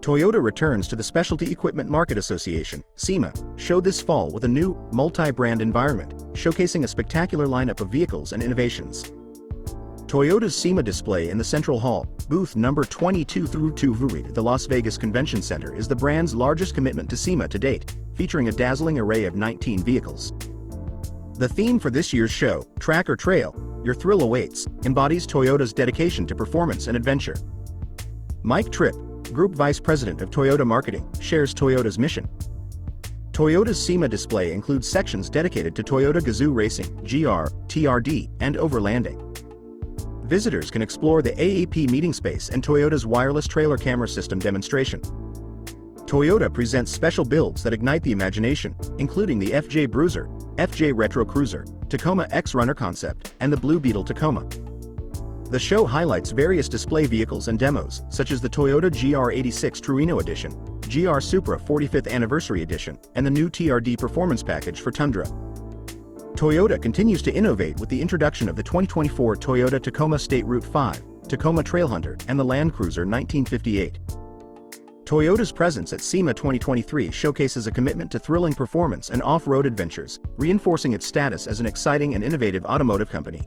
Toyota returns to the Specialty Equipment Market Association, SEMA, show this fall with a new, multi-brand environment, showcasing a spectacular lineup of vehicles and innovations. Toyota's SEMA display in the Central Hall, booth number 22 through 2 at the Las Vegas Convention Center is the brand's largest commitment to SEMA to date, featuring a dazzling array of 19 vehicles. The theme for this year's show, Track or Trail, Your Thrill Awaits, embodies Toyota's dedication to performance and adventure. Mike Tripp, Group Vice President of Toyota Marketing, shares Toyota's mission. Toyota's SEMA display includes sections dedicated to Toyota Gazoo Racing, GR, TRD, and Overlanding. Visitors can explore the AAP meeting space and Toyota's wireless trailer camera system demonstration. Toyota presents special builds that ignite the imagination, including the FJ Bruiser, FJ Retro Cruiser, Tacoma X Runner Concept, and the Blue Beetle Tacoma. The show highlights various display vehicles and demos, such as the Toyota GR86 Torino Edition, GR Supra 45th Anniversary Edition, and the new TRD Performance Package for Tundra. Toyota continues to innovate with the introduction of the 2024 Toyota Tacoma State Route 5, Tacoma Trailhunter, and the Land Cruiser 1958. Toyota's presence at SEMA 2023 showcases a commitment to thrilling performance and off-road adventures, reinforcing its status as an exciting and innovative automotive company.